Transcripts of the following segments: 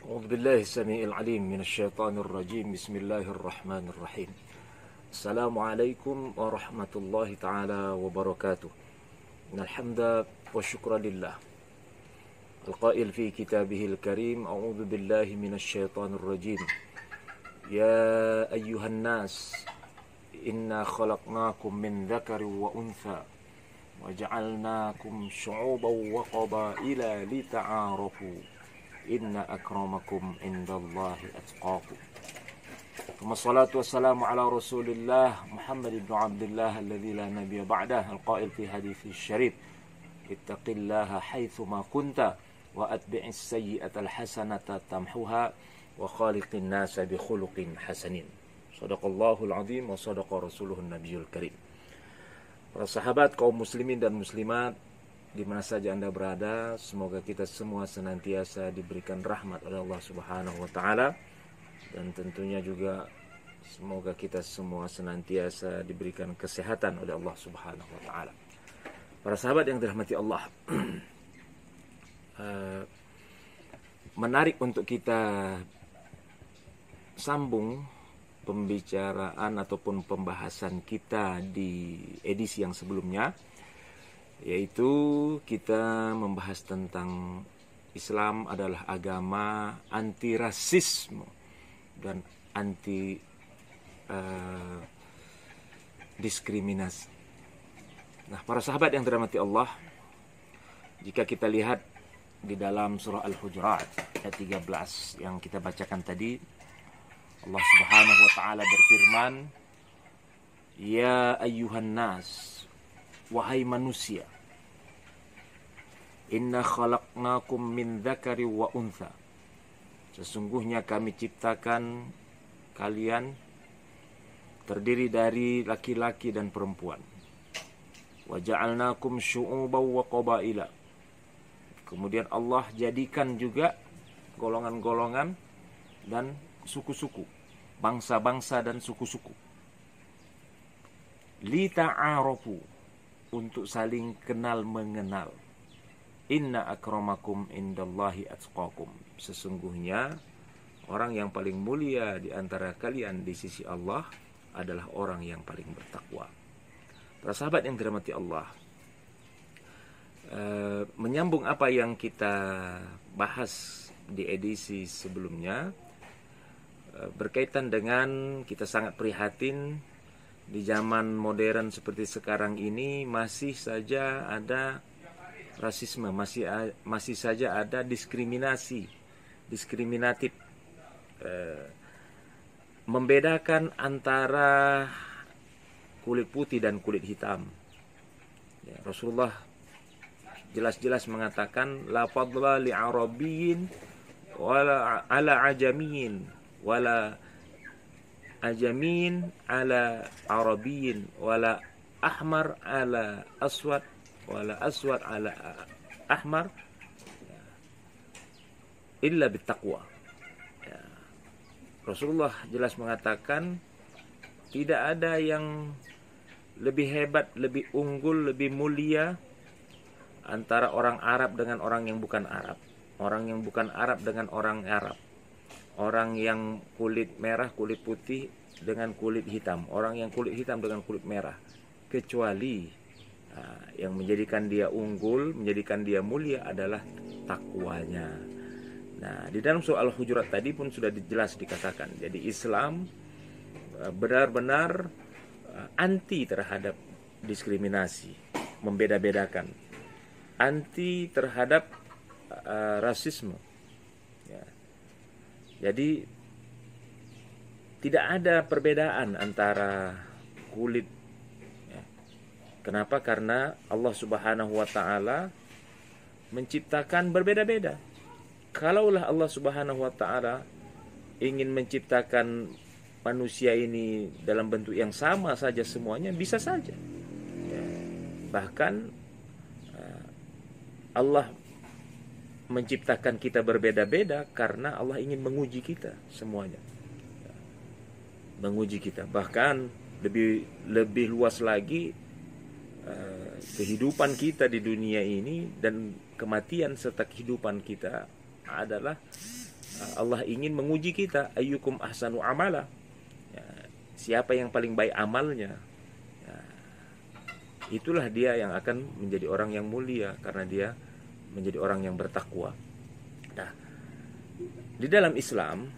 أعوذ بالله السميع العليم من الشيطان الرجيم. بسم الله الرحمن الرحيم. السلام عليكم ورحمة الله تعالى وبركاته. إن الحمد والشكر لله القائل في كتابه الكريم: أعوذ بالله من الشيطان الرجيم. يا أيها الناس إنا خلقناكم من ذكر وأنثى وجعلناكم شعوبا وقبائل لتعارفوا إن أكرمكم عند الله أتقاكم. ثم الصلاة والسلام على رسول الله محمد بن عبد الله الذي لا نبي بعده، القائل في حديث الشريف: اتق الله حيثما كنت وأتبع السيئة الحسنة تمحها وخالق الناس بخلق حسن. صدق الله العظيم وصدق رسوله النبي الكريم. Para sahabat, kaum muslimin dan muslimat di mana saja Anda berada, semoga kita semua senantiasa diberikan rahmat oleh Allah Subhanahu wa taala, dan tentunya juga semoga kita semua senantiasa diberikan kesehatan oleh Allah Subhanahu wa taala. Para sahabat yang dirahmati Allah, menarik untuk kita sambung pembicaraan ataupun pembahasan kita di edisi yang sebelumnya, yaitu kita membahas tentang Islam adalah agama anti rasisme dan anti diskriminasi. Nah, para sahabat yang dirahmati Allah, jika kita lihat di dalam surah Al-Hujurat ayat 13 yang kita bacakan tadi, Allah Subhanahu wa taala berfirman, "Ya ayyuhan nas, wahai manusia, inna khalaqnakum min dzakari wa untha." Sesungguhnya kami ciptakan kalian terdiri dari laki-laki dan perempuan. Wa ja'alnakum syu'uban wa qabaila. Kemudian Allah jadikan juga golongan-golongan dan suku-suku, bangsa-bangsa dan suku-suku. Li ta'arafu, untuk saling kenal mengenal. Inna akramakum indallahi atqakum. Sesungguhnya orang yang paling mulia di antara kalian di sisi Allah adalah orang yang paling bertakwa. Para sahabat yang dirahmati Allah, menyambung apa yang kita bahas di edisi sebelumnya, berkaitan dengan kita sangat prihatin di zaman modern seperti sekarang ini masih saja ada rasisme, masih saja ada diskriminatif, membedakan antara kulit putih dan kulit hitam. Ya, Rasulullah jelas-jelas mengatakan, la fadla li arabiyyin wala ala ajamiyyin wala ajamin ala arabiyyin wala ahmar ala aswad wala aswad ala ahmar illa bittaqwa. Ya. Rasulullah jelas mengatakan tidak ada yang lebih hebat, lebih unggul, lebih mulia antara orang Arab dengan orang yang bukan Arab, orang yang bukan Arab dengan orang Arab, orang yang kulit merah, kulit putih dengan kulit hitam, orang yang kulit hitam dengan kulit merah, kecuali yang menjadikan dia unggul, menjadikan dia mulia adalah takwanya. Nah, di dalam surah Al-Hujurat tadi pun sudah jelas dikatakan, jadi Islam benar-benar anti terhadap diskriminasi, membeda-bedakan, anti terhadap rasisme. Ya. Jadi tidak ada perbedaan antara kulit. Ya. Kenapa? Karena Allah Subhanahu wa taala menciptakan berbeda-beda. Kalaulah Allah Subhanahu wa taala ingin menciptakan manusia ini dalam bentuk yang sama saja semuanya, bisa saja. Ya. Bahkan Allah menciptakan kita berbeda-beda karena Allah ingin menguji kita semuanya. Ya. Menguji kita. Bahkan lebih luas lagi, kehidupan kita di dunia ini dan kematian serta kehidupan kita adalah Allah ingin menguji kita, ayyukum ahsanu amala, ya, siapa yang paling baik amalnya, ya, itulah dia yang akan menjadi orang yang mulia, karena dia menjadi orang yang bertakwa. Nah, di dalam Islam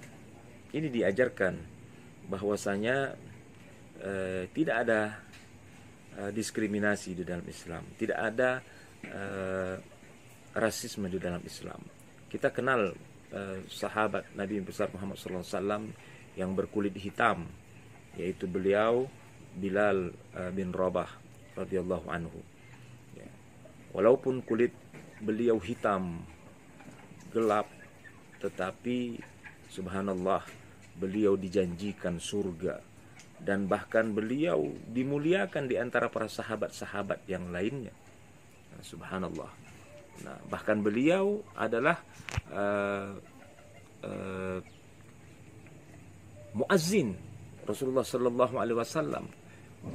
ini diajarkan bahwasanya tidak ada diskriminasi di dalam Islam, tidak ada rasisme di dalam Islam. Kita kenal sahabat Nabi besar Muhammad SAW yang berkulit hitam, yaitu beliau Bilal bin Rabah radhiyallahu anhu. Ya. Walaupun kulit beliau hitam gelap, tetapi subhanallah, beliau dijanjikan surga, dan bahkan beliau dimuliakan di antara para sahabat-sahabat yang lainnya. Nah, subhanallah. Nah, bahkan beliau adalah muazzin Rasulullah Sallallahu Alaihi Wasallam,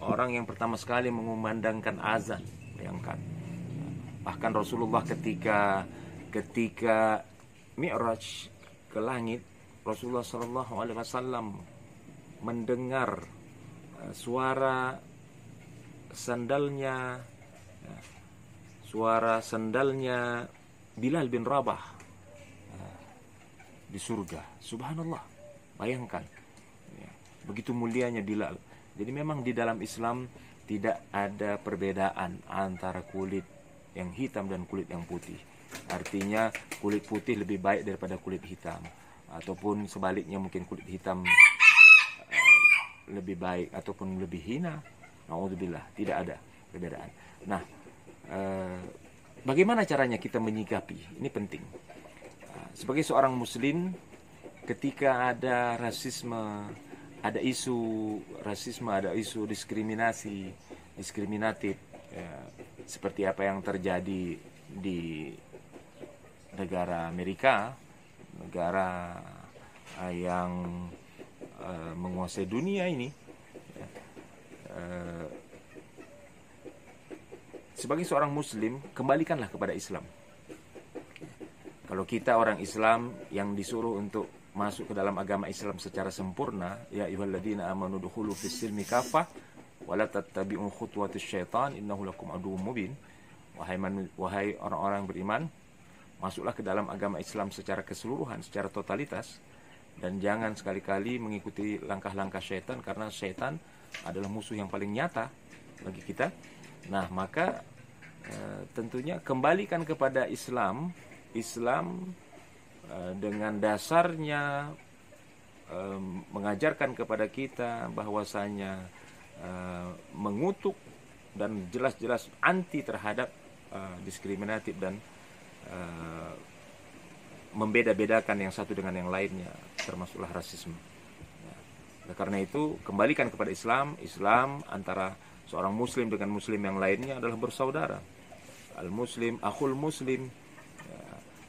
orang yang pertama sekali mengumandangkan azan. Bayangkan. Bahkan Rasulullah ketika Mi'raj ke langit, Rasulullah Sallallahu Alaihi Wasallam mendengar suara sandalnya Bilal bin Rabah di surga. Subhanallah, bayangkan, ya, begitu mulianya Bilal. Jadi memang di dalam Islam tidak ada perbedaan antara kulit yang hitam dan kulit yang putih. Artinya kulit putih lebih baik daripada kulit hitam, ataupun sebaliknya mungkin kulit hitam lebih baik ataupun lebih hina. Na'udzubillah, tidak ada perbedaan. Nah, bagaimana caranya kita menyikapi? Ini penting. Sebagai seorang muslim, ketika ada rasisme, ada isu rasisme, ada isu diskriminatif, ya, seperti apa yang terjadi di negara Amerika, negara yang menguasai dunia ini, ya, sebagai seorang muslim, kembalikanlah kepada Islam. Kalau kita orang Islam yang disuruh untuk masuk ke dalam agama Islam secara sempurna, ya ayyuhalladzina amanu dukhulu fis silmi kafah wa la tattabi'u khutuwatis syaitan innahu lakum aduwwum mubin. Wahai orang-orang beriman, masuklah ke dalam agama Islam secara keseluruhan, secara totalitas, dan jangan sekali-kali mengikuti langkah-langkah syaitan, karena syaitan adalah musuh yang paling nyata bagi kita. Nah, maka tentunya kembalikan kepada Islam dengan dasarnya mengajarkan kepada kita bahwasanya mengutuk dan jelas-jelas anti terhadap diskriminatif dan membeda-bedakan yang satu dengan yang lainnya, termasuklah rasisme. Nah, karena itu kembalikan kepada Islam. Islam antara seorang muslim dengan muslim yang lainnya adalah bersaudara. Al-muslim akhul muslim. Ya,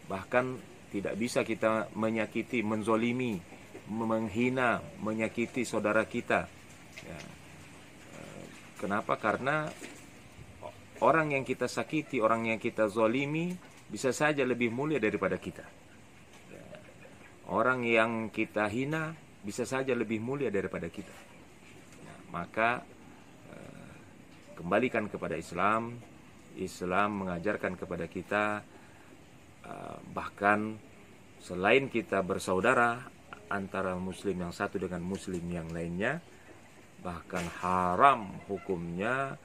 bahkan tidak bisa kita menyakiti, menzolimi, menghina, menyakiti saudara kita. Ya. Kenapa? Karena orang yang kita sakiti, orang yang kita zolimi bisa saja lebih mulia daripada kita. Ya. Orang yang kita hina bisa saja lebih mulia daripada kita. Ya, maka kembalikan kepada Islam. Islam mengajarkan kepada kita, bahkan selain kita bersaudara antara muslim yang satu dengan muslim yang lainnya, bahkan haram hukumnya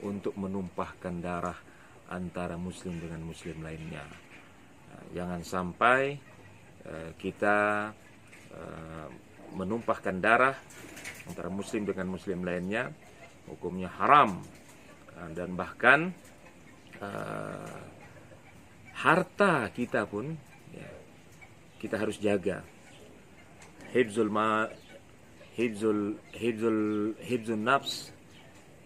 untuk menumpahkan darah antara muslim dengan muslim lainnya. Jangan sampai kita menumpahkan darah antara muslim dengan muslim lainnya, hukumnya haram. Dan bahkan harta kita pun, ya, kita harus jaga. Hifzul nafs,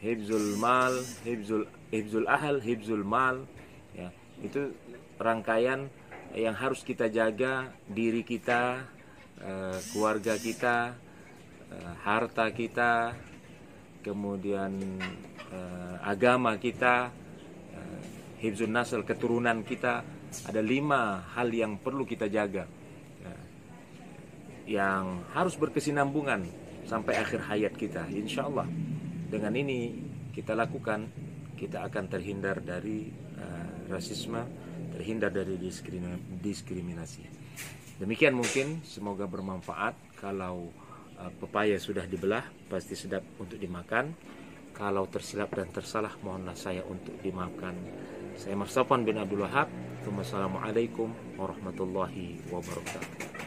hifzul mal, hifzul ahl, hifzul mal, ya, itu rangkaian yang harus kita jaga. Diri kita, keluarga kita, harta kita, kemudian agama kita, hifzun nasl, keturunan kita. Ada 5 hal yang perlu kita jaga. yang harus berkesinambungan sampai akhir hayat kita. Insya Allah dengan ini kita lakukan, kita akan terhindar dari rasisme, terhindar dari diskriminasi. Demikian mungkin, semoga bermanfaat. Kalau pepaya sudah dibelah, pasti sedap untuk dimakan. Kalau tersilap dan tersalah, mohonlah saya untuk dimaafkan. Saya Mas Safwan bin Abdul Wahab. Wassalamualaikum warahmatullahi wabarakatuh.